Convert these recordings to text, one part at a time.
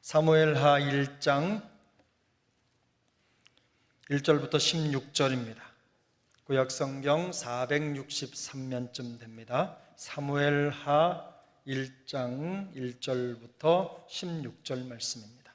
사무엘하 1장 1절부터 16절입니다. 구약성경 463면쯤 됩니다. 사무엘하 1장 1절부터 16절 말씀입니다.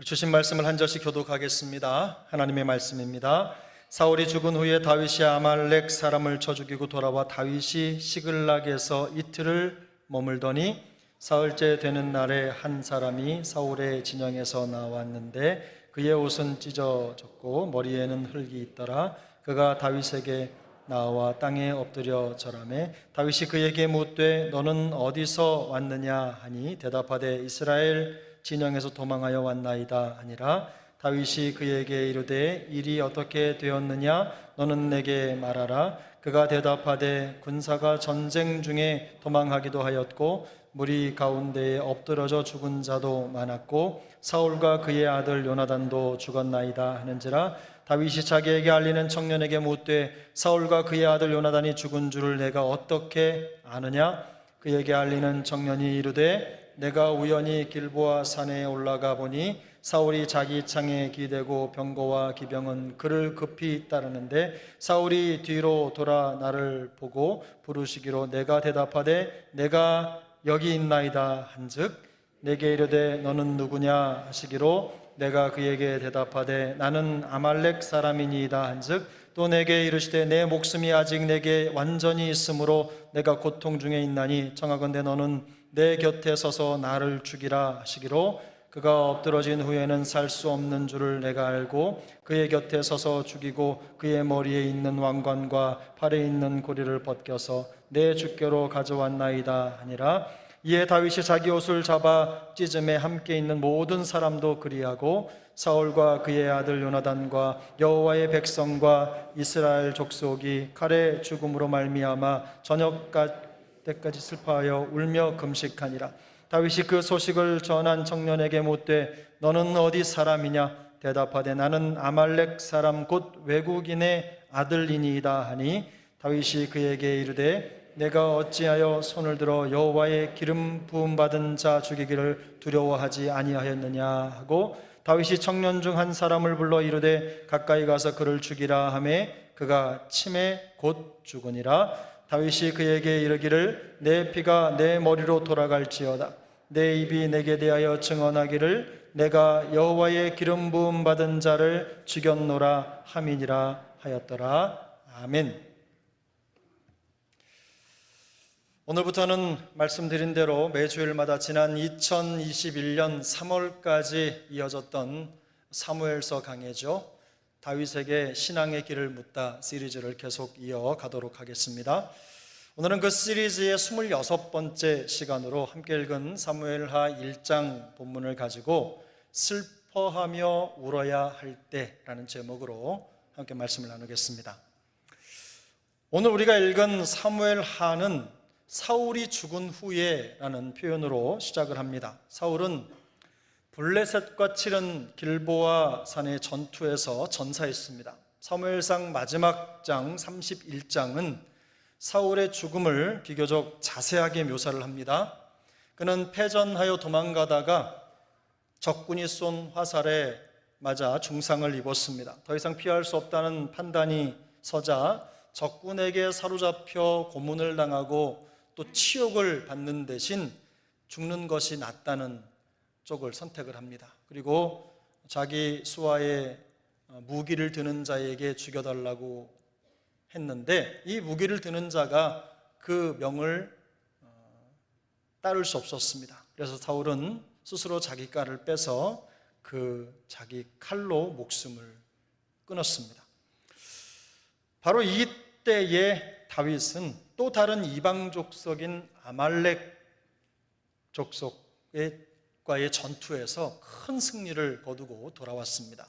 주신 말씀을 한 절씩 교독하겠습니다. 하나님의 말씀입니다. 사울이 죽은 후에 다윗이 아말렉 사람을 쳐 죽이고 돌아와 다윗이 시글락에서 이틀을 머물더니 사흘째 되는 날에 한 사람이 사울의 진영에서 나왔는데 그의 옷은 찢어졌고 머리에는 흙이 있더라. 그가 다윗에게 나와 땅에 엎드려 절하매 다윗이 그에게 묻되 너는 어디서 왔느냐 하니 대답하되 이스라엘 진영에서 도망하여 왔나이다 하니라. 다윗이 그에게 이르되 일이 어떻게 되었느냐 너는 내게 말하라. 그가 대답하되 군사가 전쟁 중에 도망하기도 하였고 무리 가운데에 엎드러져 죽은 자도 많았고 사울과 그의 아들 요나단도 죽었나이다 하는지라. 다윗이 자기에게 알리는 청년에게 묻되 사울과 그의 아들 요나단이 죽은 줄을 내가 어떻게 아느냐. 그에게 알리는 청년이 이르되 내가 우연히 길보아 산에 올라가 보니 사울이 자기 창에 기대고 병거와 기병은 그를 급히 따르는데 사울이 뒤로 돌아 나를 보고 부르시기로 내가 대답하되 내가 여기 있나이다 한즉 내게 이르되 너는 누구냐 하시기로 내가 그에게 대답하되 나는 아말렉 사람이니이다 한즉 또 내게 이르시되 내 목숨이 아직 내게 완전히 있으므로 내가 고통 중에 있나니 청하건대 너는 내 곁에 서서 나를 죽이라 하시기로 그가 엎드러진 후에는 살 수 없는 줄을 내가 알고 그의 곁에 서서 죽이고 그의 머리에 있는 왕관과 팔에 있는 고리를 벗겨서 내 주께로 가져왔나이다 하니라. 이에 다윗이 자기 옷을 잡아 찢음에 함께 있는 모든 사람도 그리하고 사울과 그의 아들 요나단과 여호와의 백성과 이스라엘 족속이 칼의 죽음으로 말미암아 저녁 때까지 슬퍼하여 울며 금식하니라. 다윗이 그 소식을 전한 청년에게 묻되 너는 어디 사람이냐. 대답하되 나는 아말렉 사람 곧 외국인의 아들이니이다 하니 다윗이 그에게 이르되 내가 어찌하여 손을 들어 여호와의 기름 부음 받은 자 죽이기를 두려워하지 아니하였느냐 하고 다윗이 청년 중 한 사람을 불러 이르되 가까이 가서 그를 죽이라 하매 그가 침에 곧 죽으니라. 다윗이 그에게 이르기를 내 피가 내 머리로 돌아갈지어다. 내 입이 내게 대하여 증언하기를 내가 여호와의 기름 부음 받은 자를 죽였노라 함이니라 하였더라. 아멘. 오늘부터는 말씀드린 대로 매주일마다 지난 2021년 3월까지 이어졌던 사무엘서 강해죠. 다윗에게 신앙의 길을 묻다 시리즈를 계속 이어가도록 하겠습니다. 오늘은 그 시리즈의 26번째 시간으로 함께 읽은 사무엘하 1장 본문을 가지고 슬퍼하며 울어야 할 때라는 제목으로 함께 말씀을 나누겠습니다. 오늘 우리가 읽은 사무엘하는 사울이 죽은 후에 라는 표현으로 시작을 합니다. 사울은 블레셋과 치른 길보아 산의 전투에서 전사했습니다. 사무엘상 마지막 장 31장은 사울의 죽음을 비교적 자세하게 묘사를 합니다. 그는 패전하여 도망가다가 적군이 쏜 화살에 맞아 중상을 입었습니다. 더 이상 피할 수 없다는 판단이 서자 적군에게 사로잡혀 고문을 당하고 또 치욕을 받는 대신 죽는 것이 낫다는 쪽을 선택을 합니다. 그리고 자기 수하에 무기를 드는 자에게 죽여달라고 했는데 이 무기를 드는 자가 그 명을 따를 수 없었습니다. 그래서 사울은 스스로 자기 칼을 빼서 그 자기 칼로 목숨을 끊었습니다. 바로 이때에 다윗은 또 다른 이방 족속인 아말렉 족속과의 전투에서 큰 승리를 거두고 돌아왔습니다.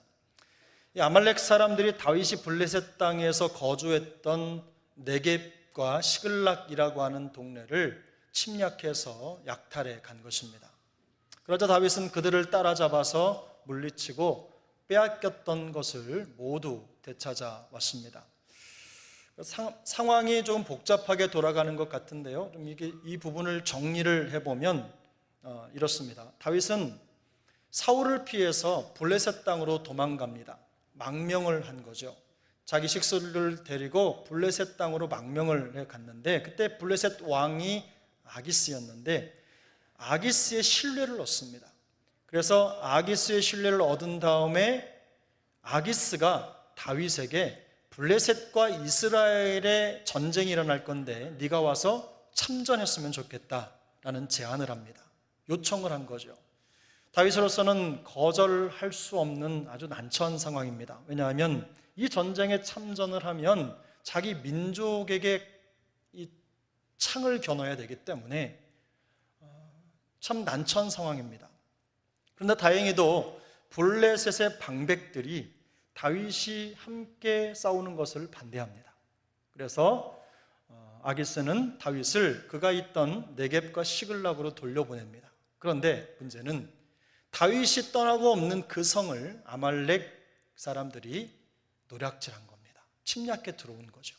이 아말렉 사람들이 다윗이 블레셋 땅에서 거주했던 네겝과 시글락이라고 하는 동네를 침략해서 약탈해 간 것입니다. 그러자 다윗은 그들을 따라잡아서 물리치고 빼앗겼던 것을 모두 되찾아 왔습니다. 상황이 좀 복잡하게 돌아가는 것 같은데요. 좀 이 부분을 정리를 해보면 이렇습니다. 다윗은 사울을 피해서 블레셋 땅으로 도망갑니다. 망명을 한 거죠. 자기 식구를 데리고 블레셋 땅으로 망명을 해 갔는데, 그때 블레셋 왕이 아기스였는데 아기스의 신뢰를 얻습니다. 그래서 아기스의 신뢰를 얻은 다음에 아기스가 다윗에게 블레셋과 이스라엘의 전쟁이 일어날 건데 네가 와서 참전했으면 좋겠다라는 제안을 합니다. 요청을 한 거죠. 다윗으로서는 거절할 수 없는 아주 난처한 상황입니다. 왜냐하면 이 전쟁에 참전을 하면 자기 민족에게 이 창을 겨눠야 되기 때문에 참 난처한 상황입니다. 그런데 다행히도 블레셋의 방백들이 다윗이 함께 싸우는 것을 반대합니다. 그래서 아기스는 다윗을 그가 있던 네겝과 시글락으로 돌려보냅니다. 그런데 문제는 다윗이 떠나고 없는 그 성을 아말렉 사람들이 노략질한 겁니다. 침략해 들어온 거죠.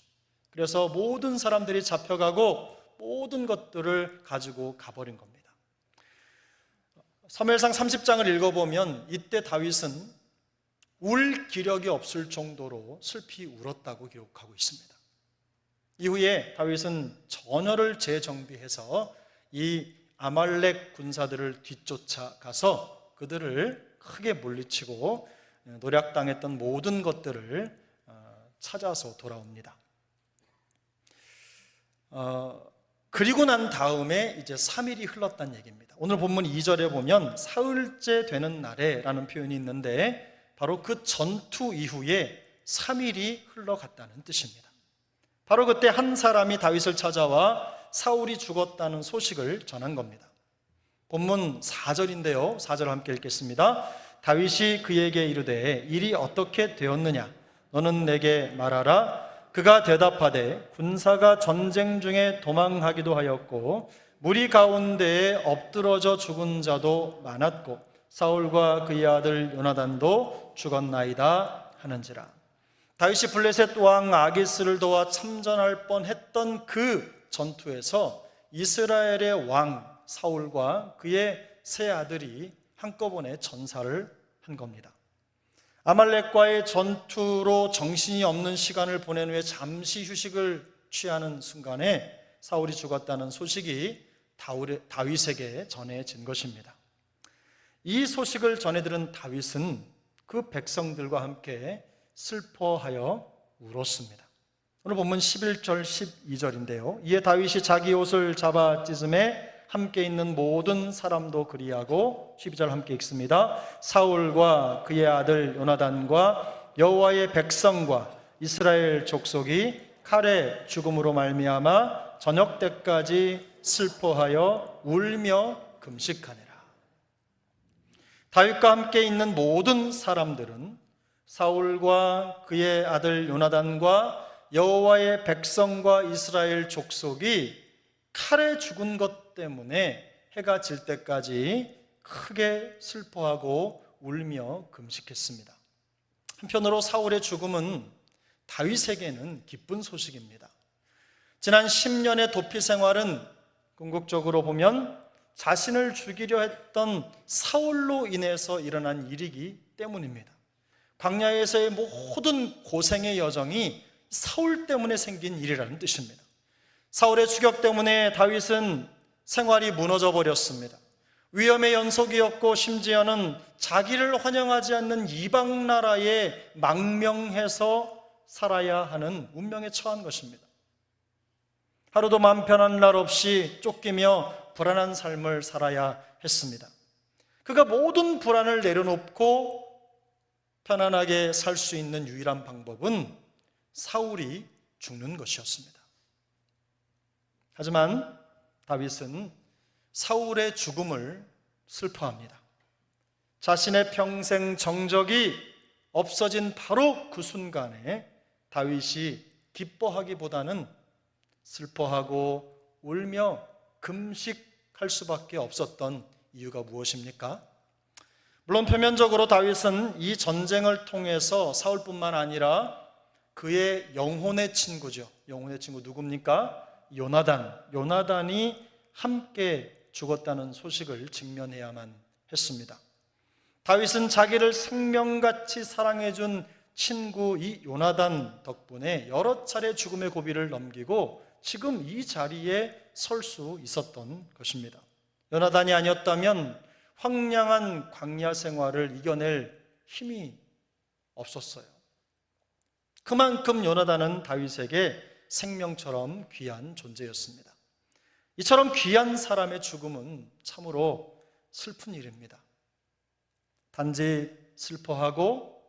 그래서 모든 사람들이 잡혀가고 모든 것들을 가지고 가버린 겁니다. 사무엘상 30장을 읽어보면 이때 다윗은 울 기력이 없을 정도로 슬피 울었다고 기록하고 있습니다. 이후에 다윗은 전열을 재정비해서 이 아말렉 군사들을 뒤쫓아가서 그들을 크게 물리치고 노략당했던 모든 것들을 찾아서 돌아옵니다. 그리고 난 다음에 이제 3일이 흘렀다는 얘기입니다. 오늘 본문 2절에 보면 사흘째 되는 날에 라는 표현이 있는데 바로 그 전투 이후에 3일이 흘러갔다는 뜻입니다. 바로 그때 한 사람이 다윗을 찾아와 사울이 죽었다는 소식을 전한 겁니다. 본문 4절인데요. 4절 함께 읽겠습니다. 다윗이 그에게 이르되 일이 어떻게 되었느냐? 너는 내게 말하라. 그가 대답하되 군사가 전쟁 중에 도망하기도 하였고 무리 가운데에 엎드러져 죽은 자도 많았고 사울과 그의 아들 요나단도 죽었나이다 하는지라. 다윗이 블레셋 왕 아기스를 도와 참전할 뻔했던 그 전투에서 이스라엘의 왕 사울과 그의 세 아들이 한꺼번에 전사를 한 겁니다. 아말렉과의 전투로 정신이 없는 시간을 보낸 후에 잠시 휴식을 취하는 순간에 사울이 죽었다는 소식이 다윗에게 전해진 것입니다. 이 소식을 전해 들은 다윗은 그 백성들과 함께 슬퍼하여 울었습니다. 오늘 본문 11절 12절인데요. 이에 다윗이 자기 옷을 잡아 찢음에 함께 있는 모든 사람도 그리하고 12절 함께 읽습니다. 사울과 그의 아들 요나단과 여호와의 백성과 이스라엘 족속이 칼의 죽음으로 말미암아 저녁 때까지 슬퍼하여 울며 금식하니라. 다윗과 함께 있는 모든 사람들은 사울과 그의 아들 요나단과 여호와의 백성과 이스라엘 족속이 칼에 죽은 것 때문에 해가 질 때까지 크게 슬퍼하고 울며 금식했습니다. 한편으로 사울의 죽음은 다윗에게는 기쁜 소식입니다. 지난 10년의 도피 생활은 궁극적으로 보면 자신을 죽이려 했던 사울로 인해서 일어난 일이기 때문입니다. 광야에서의 모든 고생의 여정이 사울 때문에 생긴 일이라는 뜻입니다. 사울의 추격 때문에 다윗은 생활이 무너져 버렸습니다. 위험의 연속이었고 심지어는 자기를 환영하지 않는 이방 나라에 망명해서 살아야 하는 운명에 처한 것입니다. 하루도 마음 편한 날 없이 쫓기며 불안한 삶을 살아야 했습니다. 그가 모든 불안을 내려놓고 편안하게 살 수 있는 유일한 방법은 사울이 죽는 것이었습니다. 하지만 다윗은 사울의 죽음을 슬퍼합니다. 자신의 평생 정적이 없어진 바로 그 순간에 다윗이 기뻐하기보다는 슬퍼하고 울며 금식할 수밖에 없었던 이유가 무엇입니까? 물론 표면적으로 다윗은 이 전쟁을 통해서 사울뿐만 아니라 그의 영혼의 친구죠. 영혼의 친구 누굽니까? 요나단이 함께 죽었다는 소식을 직면해야만 했습니다. 다윗은 자기를 생명같이 사랑해준 친구 이 요나단 덕분에 여러 차례 죽음의 고비를 넘기고 지금 이 자리에 설 수 있었던 것입니다. 요나단이 아니었다면 황량한 광야 생활을 이겨낼 힘이 없었어요. 그만큼 요나단은 다윗에게 생명처럼 귀한 존재였습니다. 이처럼 귀한 사람의 죽음은 참으로 슬픈 일입니다. 단지 슬퍼하고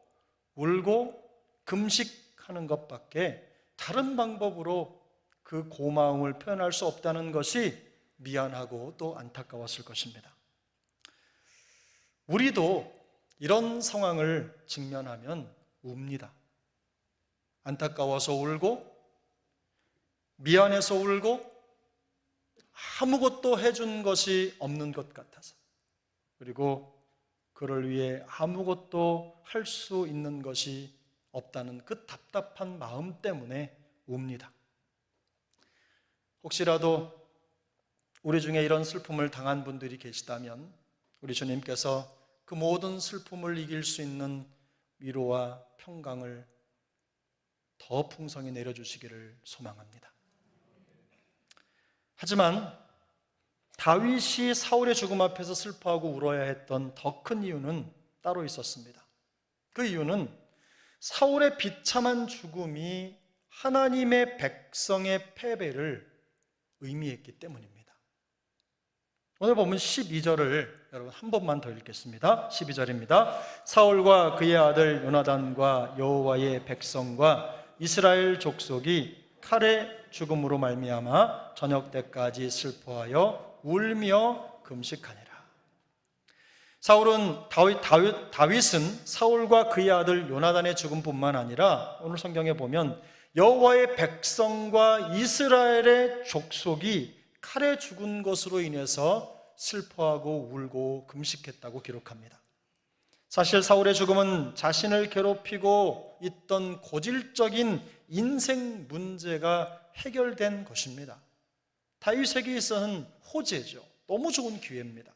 울고 금식하는 것밖에 다른 방법으로 그 고마움을 표현할 수 없다는 것이 미안하고 또 안타까웠을 것입니다. 우리도 이런 상황을 직면하면 웁니다. 안타까워서 울고, 미안해서 울고, 아무것도 해준 것이 없는 것 같아서, 그리고 그를 위해 아무것도 할 수 있는 것이 없다는 그 답답한 마음 때문에 웁니다. 혹시라도 우리 중에 이런 슬픔을 당한 분들이 계시다면 우리 주님께서 그 모든 슬픔을 이길 수 있는 위로와 평강을 더 풍성히 내려주시기를 소망합니다. 하지만 다윗이 사울의 죽음 앞에서 슬퍼하고 울어야 했던 더 큰 이유는 따로 있었습니다. 그 이유는 사울의 비참한 죽음이 하나님의 백성의 패배를 의미했기 때문입니다. 오늘 보면 12절을 여러분 한 번만 더 읽겠습니다. 12절입니다. 사울과 그의 아들 요나단과 여호와의 백성과 이스라엘 족속이 칼의 죽음으로 말미암아 저녁 때까지 슬퍼하여 울며 금식하니라. 다윗은 사울과 그의 아들 요나단의 죽음뿐만 아니라 오늘 성경에 보면 여호와의 백성과 이스라엘의 족속이 칼에 죽은 것으로 인해서 슬퍼하고 울고 금식했다고 기록합니다. 사실 사울의 죽음은 자신을 괴롭히고 있던 고질적인 인생 문제가 해결된 것입니다. 다윗에게 있어서는 호재죠. 너무 좋은 기회입니다.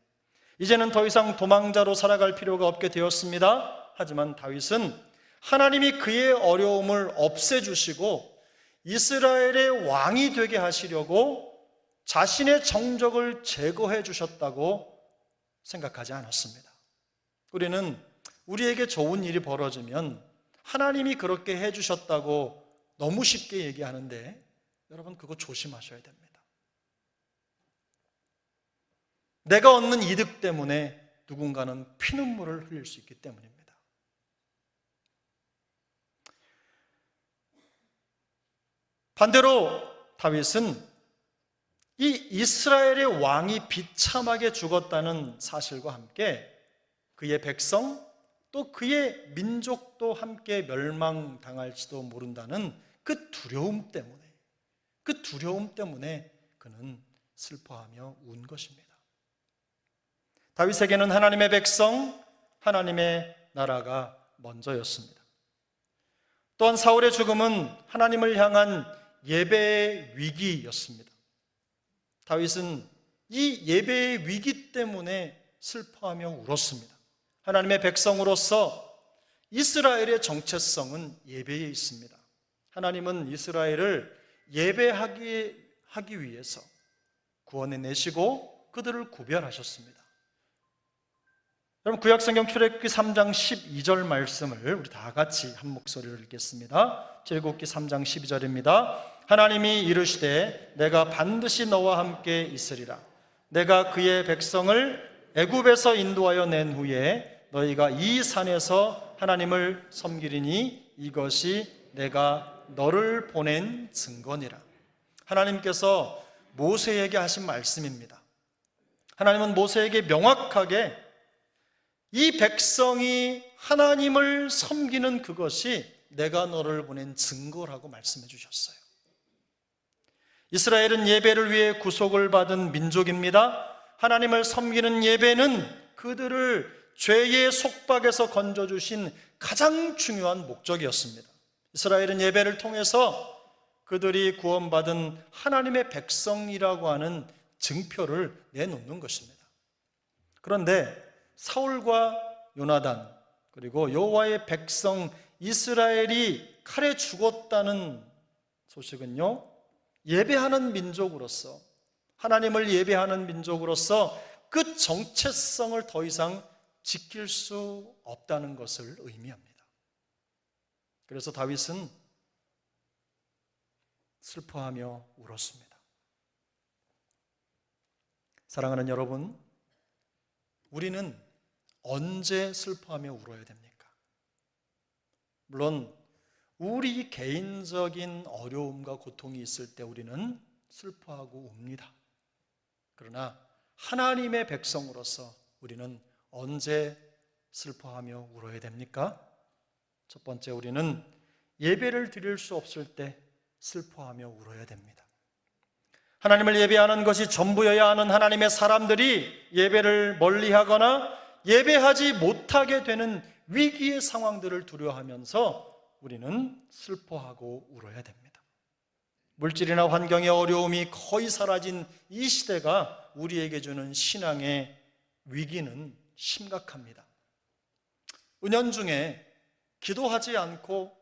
이제는 더 이상 도망자로 살아갈 필요가 없게 되었습니다. 하지만 다윗은 하나님이 그의 어려움을 없애주시고 이스라엘의 왕이 되게 하시려고 자신의 정적을 제거해 주셨다고 생각하지 않았습니다. 우리는 우리에게 좋은 일이 벌어지면 하나님이 그렇게 해주셨다고 너무 쉽게 얘기하는데 여러분 그거 조심하셔야 됩니다. 내가 얻는 이득 때문에 누군가는 피눈물을 흘릴 수 있기 때문입니다. 반대로 다윗은 이 이스라엘의 왕이 비참하게 죽었다는 사실과 함께 그의 백성 또 그의 민족도 함께 멸망당할지도 모른다는 그 두려움 때문에 그는 슬퍼하며 운 것입니다. 다윗에게는 하나님의 백성, 하나님의 나라가 먼저였습니다. 또한 사울의 죽음은 하나님을 향한 예배의 위기였습니다. 다윗은 이 예배의 위기 때문에 슬퍼하며 울었습니다. 하나님의 백성으로서 이스라엘의 정체성은 예배에 있습니다. 하나님은 이스라엘을 예배하기 위해서 구원해 내시고 그들을 구별하셨습니다. 여러분 구약성경 출애굽기 3장 12절 말씀을 우리 다 같이 한 목소리로 읽겠습니다. 출애굽기 3장 12절입니다. 하나님이 이르시되 내가 반드시 너와 함께 있으리라. 내가 그의 백성을 애굽에서 인도하여 낸 후에 너희가 이 산에서 하나님을 섬기리니 이것이 내가 너를 보낸 증거니라. 하나님께서 모세에게 하신 말씀입니다. 하나님은 모세에게 명확하게 이 백성이 하나님을 섬기는 그것이 내가 너를 보낸 증거라고 말씀해 주셨어요. 이스라엘은 예배를 위해 구속을 받은 민족입니다. 하나님을 섬기는 예배는 그들을 죄의 속박에서 건져주신 가장 중요한 목적이었습니다. 이스라엘은 예배를 통해서 그들이 구원받은 하나님의 백성이라고 하는 증표를 내놓는 것입니다. 그런데 사울과 요나단 그리고 여호와의 백성 이스라엘이 칼에 죽었다는 소식은요, 예배하는 민족으로서, 하나님을 예배하는 민족으로서 그 정체성을 더 이상 지킬 수 없다는 것을 의미합니다. 그래서 다윗은 슬퍼하며 울었습니다. 사랑하는 여러분, 우리는 언제 슬퍼하며 울어야 됩니까? 물론 우리 개인적인 어려움과 고통이 있을 때 우리는 슬퍼하고 웁니다. 그러나 하나님의 백성으로서 우리는 언제 슬퍼하며 울어야 됩니까? 첫 번째, 우리는 예배를 드릴 수 없을 때 슬퍼하며 울어야 됩니다. 하나님을 예배하는 것이 전부여야 하는 하나님의 사람들이 예배를 멀리하거나 예배하지 못하게 되는 위기의 상황들을 두려워하면서 우리는 슬퍼하고 울어야 됩니다. 물질이나 환경의 어려움이 거의 사라진 이 시대가 우리에게 주는 신앙의 위기는 심각합니다. 은연중에 기도하지 않고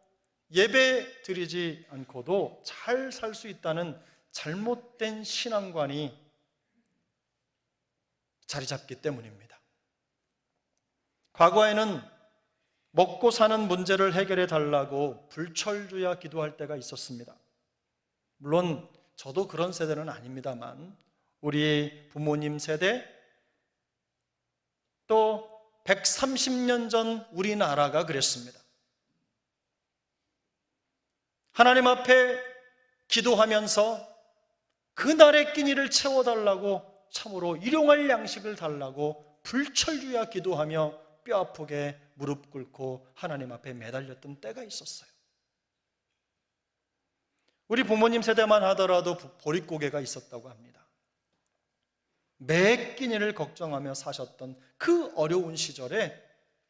예배 드리지 않고도 잘 살 수 있다는 잘못된 신앙관이 자리 잡기 때문입니다. 과거에는 먹고 사는 문제를 해결해 달라고 불철주야 기도할 때가 있었습니다. 물론 저도 그런 세대는 아닙니다만 우리 부모님 세대, 또 130년 전 우리나라가 그랬습니다. 하나님 앞에 기도하면서 그날의 끼니를 채워달라고, 참으로 일용할 양식을 달라고 불철주야 기도하며 뼈 아프게 무릎 꿇고 하나님 앞에 매달렸던 때가 있었어요. 우리 부모님 세대만 하더라도 보릿고개가 있었다고 합니다. 매 끼니를 걱정하며 사셨던 그 어려운 시절에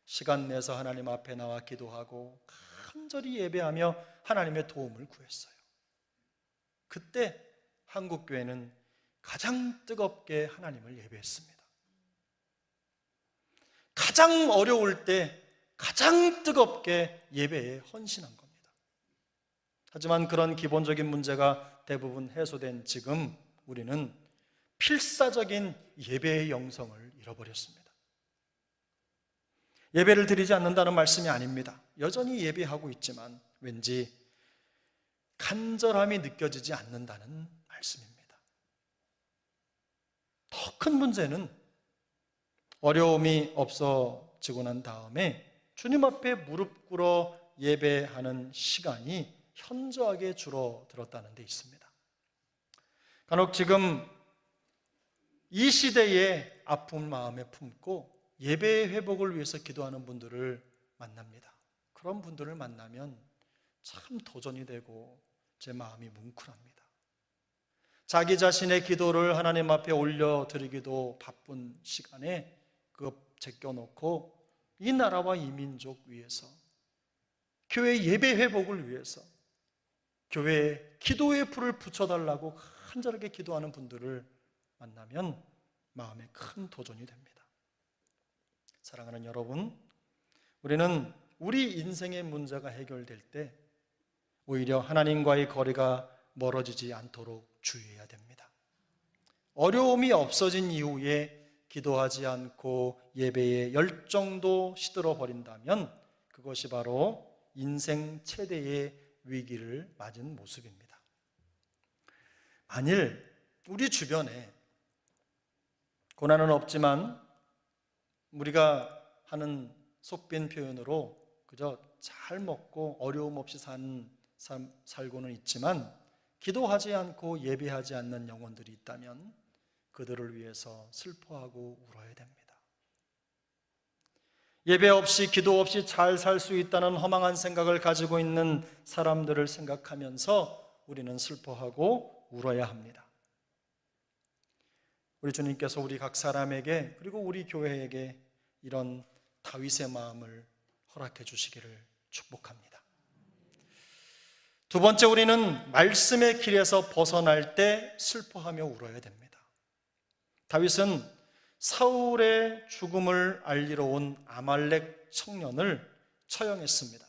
시간 내서 하나님 앞에 나와 기도하고 간절히 예배하며 하나님의 도움을 구했어요. 그때 한국교회는 가장 뜨겁게 하나님을 예배했습니다. 가장 어려울 때 가장 뜨겁게 예배에 헌신한 겁니다. 하지만 그런 기본적인 문제가 대부분 해소된 지금 우리는 필사적인 예배의 영성을 잃어버렸습니다. 예배를 드리지 않는다는 말씀이 아닙니다. 여전히 예배하고 있지만 왠지 간절함이 느껴지지 않는다는 말씀입니다. 더 큰 문제는 어려움이 없어지고 난 다음에 주님 앞에 무릎 꿇어 예배하는 시간이 현저하게 줄어들었다는 데 있습니다. 간혹 지금 이 시대의 아픈 마음에 품고 예배의 회복을 위해서 기도하는 분들을 만납니다. 그런 분들을 만나면 참 도전이 되고 제 마음이 뭉클합니다. 자기 자신의 기도를 하나님 앞에 올려드리기도 바쁜 시간에 그거 제껴놓고 이 나라와 이 민족 위해서, 교회 예배 회복을 위해서, 교회에 기도의 불을 붙여달라고 간절하게 기도하는 분들을 만나면 마음에 큰 도전이 됩니다. 사랑하는 여러분, 우리는 우리 인생의 문제가 해결될 때 오히려 하나님과의 거리가 멀어지지 않도록 주의해야 됩니다. 어려움이 없어진 이후에 기도하지 않고 예배의 열정도 시들어 버린다면 그것이 바로 인생 최대의 위기를 맞은 모습입니다. 만일 우리 주변에 고난은 없지만 우리가 하는 속빈 표현으로 그저 잘 먹고 어려움 없이 사는 삶 살고는 있지만 기도하지 않고 예배하지 않는 영혼들이 있다면 그들을 위해서 슬퍼하고 울어야 됩니다. 예배 없이 기도 없이 잘 살 수 있다는 허망한 생각을 가지고 있는 사람들을 생각하면서 우리는 슬퍼하고 울어야 합니다. 우리 주님께서 우리 각 사람에게 그리고 우리 교회에게 이런 다윗의 마음을 허락해 주시기를 축복합니다. 두 번째, 우리는 말씀의 길에서 벗어날 때 슬퍼하며 울어야 됩니다. 다윗은 사울의 죽음을 알리러 온 아말렉 청년을 처형했습니다.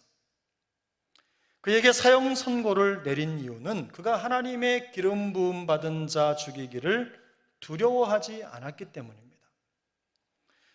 그에게 사형 선고를 내린 이유는 그가 하나님의 기름 부음 받은 자 죽이기를 두려워하지 않았기 때문입니다.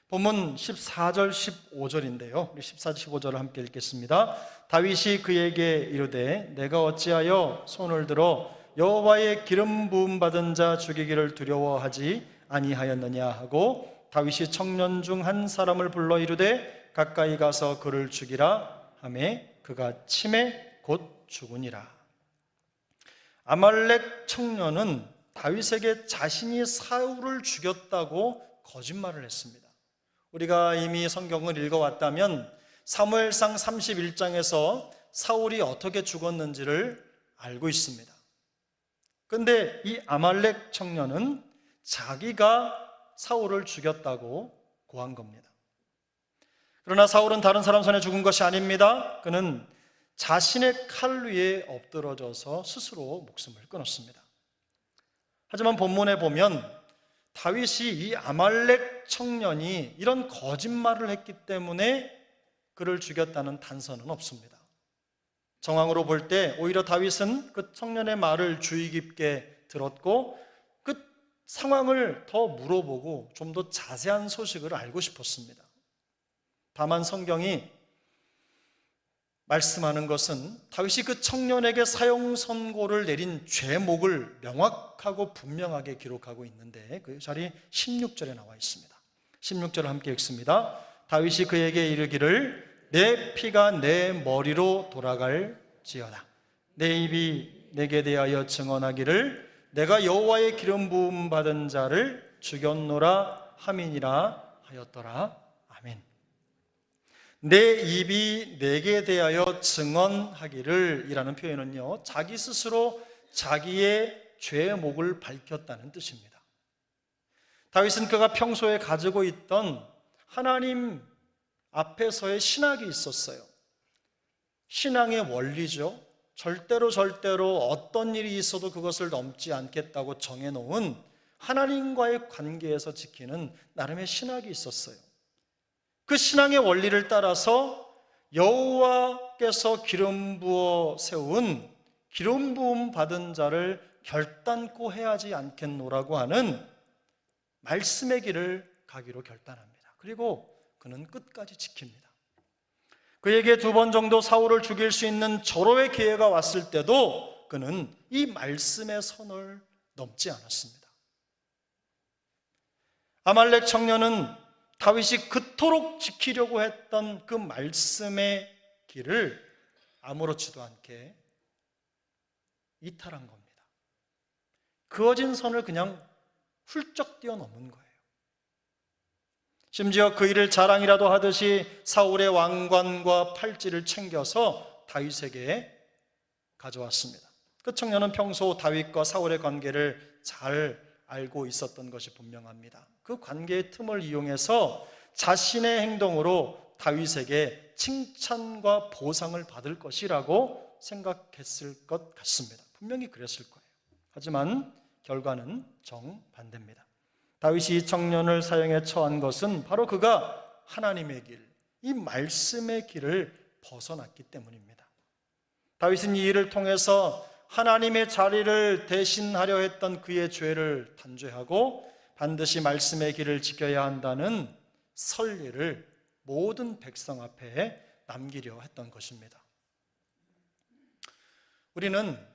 본문 14절 15절인데요. 우리 14절 15절을 함께 읽겠습니다. 다윗이 그에게 이르되 내가 어찌하여 손을 들어 여호와의 기름 부음 받은 자 죽이기를 두려워하지 아니하였느냐 하고, 다윗이 청년 중 한 사람을 불러 이르되 가까이 가서 그를 죽이라 하매 그가 침에 곧 죽으니라. 아말렉 청년은 다윗에게 자신이 사울을 죽였다고 거짓말을 했습니다. 우리가 이미 성경을 읽어왔다면 사무엘상 31장에서 사울이 어떻게 죽었는지를 알고 있습니다. 그런데 이 아말렉 청년은 자기가 사울을 죽였다고 고한 겁니다. 그러나 사울은 다른 사람 손에 죽은 것이 아닙니다. 그는 자신의 칼 위에 엎드러져서 스스로 목숨을 끊었습니다. 하지만 본문에 보면 다윗이 이 아말렉 청년이 이런 거짓말을 했기 때문에 그를 죽였다는 단서는 없습니다. 정황으로 볼 때 오히려 다윗은 그 청년의 말을 주의 깊게 들었고 그 상황을 더 물어보고 좀 더 자세한 소식을 알고 싶었습니다. 다만 성경이 말씀하는 것은 다윗이 그 청년에게 사형 선고를 내린 죄목을 명확하고 분명하게 기록하고 있는데 그 자리 16절에 나와 있습니다. 16절을 함께 읽습니다. 다윗이 그에게 이르기를 내 피가 내 머리로 돌아갈지어다. 내 입이 내게 대하여 증언하기를 내가 여호와의 기름 부음 받은 자를 죽였노라 함이니라 하였더라. 아멘. 내 입이 내게 대하여 증언하기를 이라는 표현은요, 자기 스스로 자기의 죄목을 밝혔다는 뜻입니다. 다윗은 그가 평소에 가지고 있던 하나님 앞에서의 신학이 있었어요. 신앙의 원리죠. 절대로 어떤 일이 있어도 그것을 넘지 않겠다고 정해놓은 하나님과의 관계에서 지키는 나름의 신학이 있었어요. 그 신앙의 원리를 따라서 여호와께서 기름 부어 세운 기름 부음 받은 자를 결단코 해하지 않겠노라고 하는 말씀의 길을 가기로 결단합니다. 그리고 그는 끝까지 지킵니다. 그에게 2번 정도 사울을 죽일 수 있는 절호의 기회가 왔을 때도 그는 이 말씀의 선을 넘지 않았습니다. 아말렉 청년은 다윗이 그토록 지키려고 했던 그 말씀의 길을 아무렇지도 않게 이탈한 겁니다. 그어진 선을 그냥 훌쩍 뛰어넘은 거예요. 심지어 그 일을 자랑이라도 하듯이 사울의 왕관과 팔찌를 챙겨서 다윗에게 가져왔습니다. 그 청년은 평소 다윗과 사울의 관계를 잘 알고 있었던 것이 분명합니다. 그 관계의 틈을 이용해서 자신의 행동으로 다윗에게 칭찬과 보상을 받을 것이라고 생각했을 것 같습니다. 분명히 그랬을 거예요. 하지만 결과는 정반대입니다. 다윗이 이 청년을 사형에 처한 것은 바로 그가 하나님의 길, 이 말씀의 길을 벗어났기 때문입니다. 다윗은 이 일을 통해서 하나님의 자리를 대신하려 했던 그의 죄를 단죄하고 반드시 말씀의 길을 지켜야 한다는 선리를 모든 백성 앞에 남기려 했던 것입니다. 우리는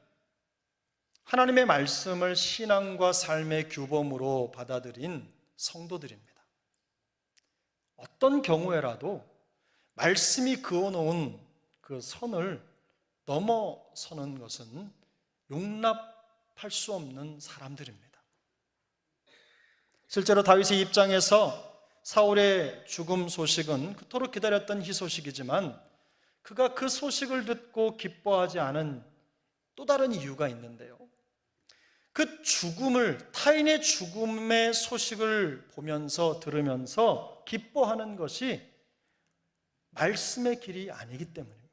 하나님의 말씀을 신앙과 삶의 규범으로 받아들인 성도들입니다. 어떤 경우에라도 말씀이 그어놓은 그 선을 넘어서는 것은 용납할 수 없는 사람들입니다. 실제로 다윗의 입장에서 사울의 죽음 소식은 그토록 기다렸던 희소식이지만 그가 그 소식을 듣고 기뻐하지 않은 또 다른 이유가 있는데요. 그 죽음을, 타인의 죽음의 소식을 보면서 들으면서 기뻐하는 것이 말씀의 길이 아니기 때문입니다.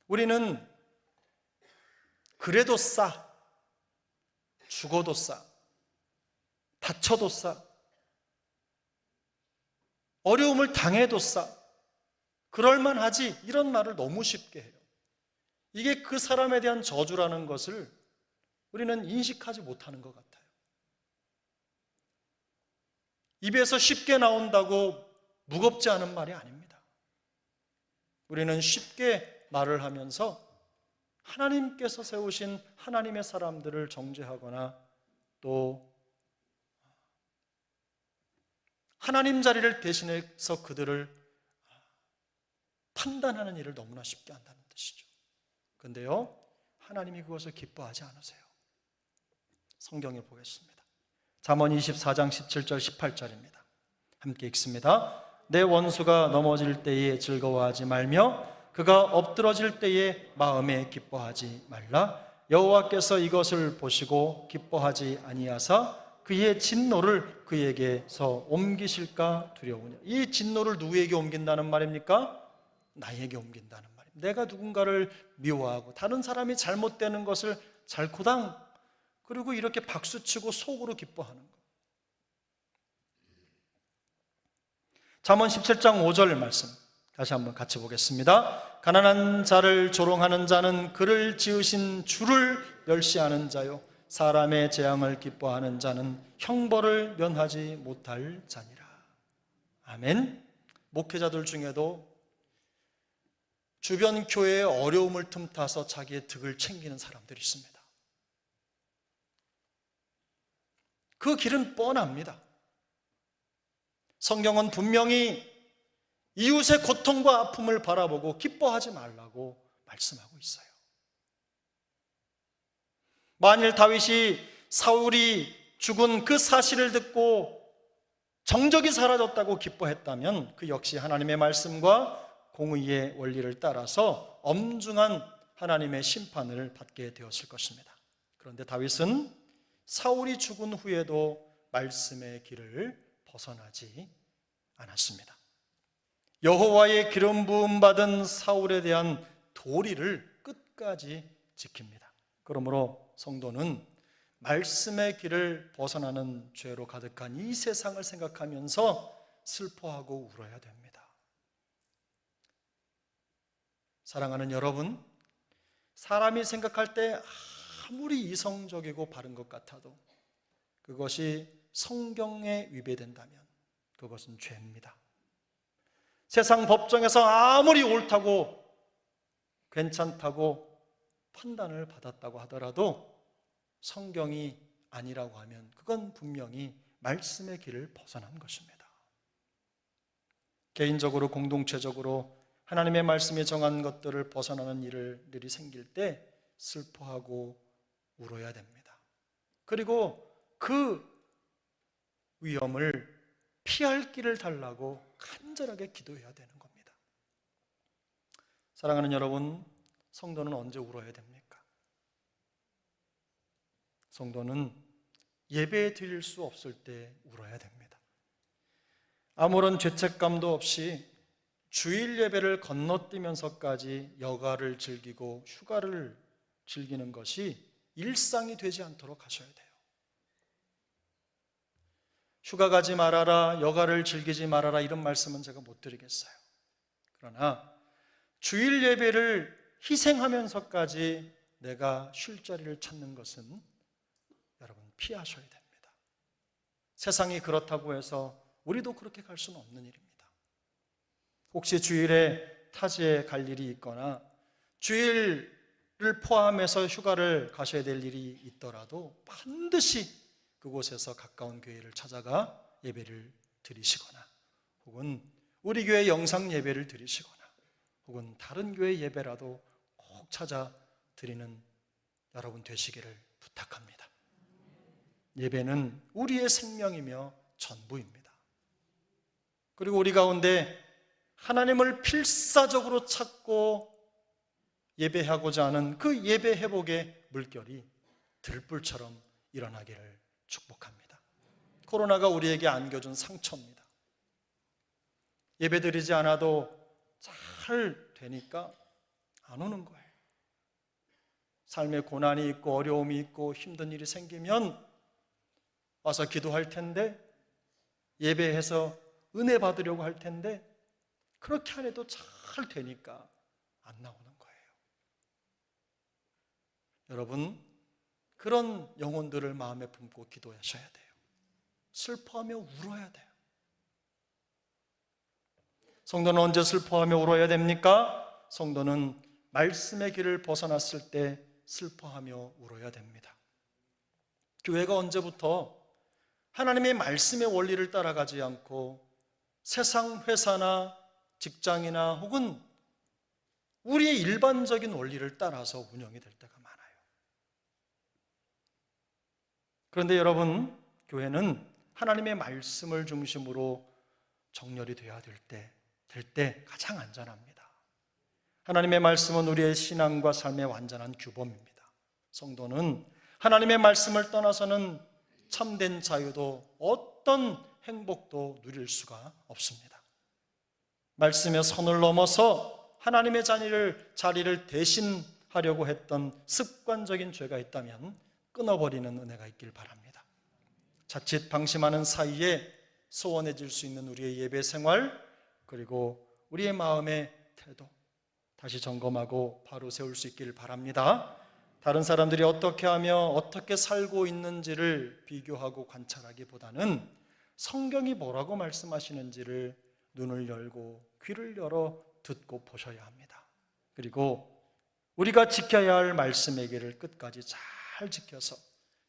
우리는 그래도 싸, 죽어도 싸, 다쳐도 싸, 어려움을 당해도 싸, 그럴만하지, 이런 말을 너무 쉽게 해요. 이게 그 사람에 대한 저주라는 것을 우리는 인식하지 못하는 것 같아요. 입에서 쉽게 나온다고 무겁지 않은 말이 아닙니다. 우리는 쉽게 말을 하면서 하나님께서 세우신 하나님의 사람들을 정죄하거나 또 하나님 자리를 대신해서 그들을 판단하는 일을 너무나 쉽게 한다는 뜻이죠. 그런데요, 하나님이 그것을 기뻐하지 않으세요. 성경에 보겠습니다. 잠언 24장 17절 18절입니다. 함께 읽습니다. 내 원수가 넘어질 때에 즐거워하지 말며 그가 엎드러질 때에 마음에 기뻐하지 말라. 여호와께서 이것을 보시고 기뻐하지 아니하사 그의 진노를 그에게서 옮기실까 두려우냐. 이 진노를 누구에게 옮긴다는 말입니까? 나에게 옮긴다는 말입니다. 내가 누군가를 미워하고 다른 사람이 잘못되는 것을 잘코당 그리고 이렇게 박수치고 속으로 기뻐하는 것. 잠언 17장 5절 말씀 다시 한번 같이 보겠습니다. 가난한 자를 조롱하는 자는 그를 지으신 주를 멸시하는 자요 사람의 재앙을 기뻐하는 자는 형벌을 면하지 못할 자니라. 아멘. 목회자들 중에도 주변 교회의 어려움을 틈타서 자기의 득을 챙기는 사람들이 있습니다. 그 길은 뻔합니다. 성경은 분명히 이웃의 고통과 아픔을 바라보고 기뻐하지 말라고 말씀하고 있어요. 만일 다윗이 사울이 죽은 그 사실을 듣고 정적이 사라졌다고 기뻐했다면 그 역시 하나님의 말씀과 공의의 원리를 따라서 엄중한 하나님의 심판을 받게 되었을 것입니다. 그런데 다윗은 사울이 죽은 후에도 말씀의 길을 벗어나지 않았습니다. 여호와의 기름 부음 받은 사울에 대한 도리를 끝까지 지킵니다. 그러므로 성도는 말씀의 길을 벗어나는 죄로 가득한 이 세상을 생각하면서 슬퍼하고 울어야 됩니다. 사랑하는 여러분, 사람이 생각할 때 아무리 이성적이고 바른 것 같아도 그것이 성경에 위배된다면 그것은 죄입니다. 세상 법정에서 아무리 옳다고 괜찮다고 판단을 받았다고 하더라도 성경이 아니라고 하면 그건 분명히 말씀의 길을 벗어난 것입니다. 개인적으로 공동체적으로 하나님의 말씀이 정한 것들을 벗어나는 일이 생길 때 슬퍼하고 울어야 됩니다. 그리고 그 위험을 피할 길을 달라고 간절하게 기도해야 되는 겁니다. 사랑하는 여러분, 성도는 언제 울어야 됩니까? 성도는 예배 드릴 수 없을 때 울어야 됩니다. 아무런 죄책감도 없이 주일 예배를 건너뛰면서까지 여가를 즐기고 휴가를 즐기는 것이 일상이 되지 않도록 하셔야 돼요. 휴가 가지 말아라, 여가를 즐기지 말아라 이런 말씀은 제가 못 드리겠어요. 그러나 주일 예배를 희생하면서까지 내가 쉴 자리를 찾는 것은 여러분 피하셔야 됩니다. 세상이 그렇다고 해서 우리도 그렇게 갈 수는 없는 일입니다. 혹시 주일에 타지에 갈 일이 있거나 주일을 포함해서 휴가를 가셔야 될 일이 있더라도 반드시 그곳에서 가까운 교회를 찾아가 예배를 드리시거나 혹은 우리 교회 영상 예배를 드리시거나 혹은 다른 교회 예배라도 꼭 찾아 드리는 여러분 되시기를 부탁합니다. 예배는 우리의 생명이며 전부입니다. 그리고 우리 가운데 하나님을 필사적으로 찾고 예배하고자 하는 그 예배 회복의 물결이 들불처럼 일어나기를 축복합니다. 코로나가 우리에게 안겨준 상처입니다. 예배드리지 않아도 잘 되니까 안 오는 거예요. 삶에 고난이 있고 어려움이 있고 힘든 일이 생기면 와서 기도할 텐데, 예배해서 은혜 받으려고 할 텐데 그렇게 안 해도 잘 되니까 안 나오는 거예요. 여러분, 그런 영혼들을 마음에 품고 기도하셔야 돼요. 슬퍼하며 울어야 돼요. 성도는 언제 슬퍼하며 울어야 됩니까? 성도는 말씀의 길을 벗어났을 때 슬퍼하며 울어야 됩니다. 교회가 언제부터 하나님의 말씀의 원리를 따라가지 않고 세상 회사나 직장이나 혹은 우리의 일반적인 원리를 따라서 운영이 될 때가 많아요. 그런데 여러분, 교회는 하나님의 말씀을 중심으로 정렬이 되어야 될 때 가장 안전합니다. 하나님의 말씀은 우리의 신앙과 삶의 완전한 규범입니다. 성도는 하나님의 말씀을 떠나서는 참된 자유도 어떤 행복도 누릴 수가 없습니다. 말씀의 선을 넘어서 하나님의 자리를 대신하려고 했던 습관적인 죄가 있다면 끊어버리는 은혜가 있길 바랍니다. 자칫 방심하는 사이에 소원해질 수 있는 우리의 예배 생활, 그리고 우리의 마음의 태도 다시 점검하고 바로 세울 수 있기를 바랍니다. 다른 사람들이 어떻게 하며 어떻게 살고 있는지를 비교하고 관찰하기보다는 성경이 뭐라고 말씀하시는지를 눈을 열고 귀를 열어 듣고 보셔야 합니다. 그리고 우리가 지켜야 할 말씀의 길을 끝까지 잘 지켜서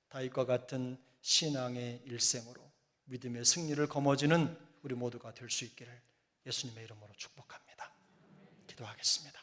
다윗과 같은 신앙의 일생으로 믿음의 승리를 거머쥐는 우리 모두가 될 수 있기를 예수님의 이름으로 축복합니다. 기도하겠습니다.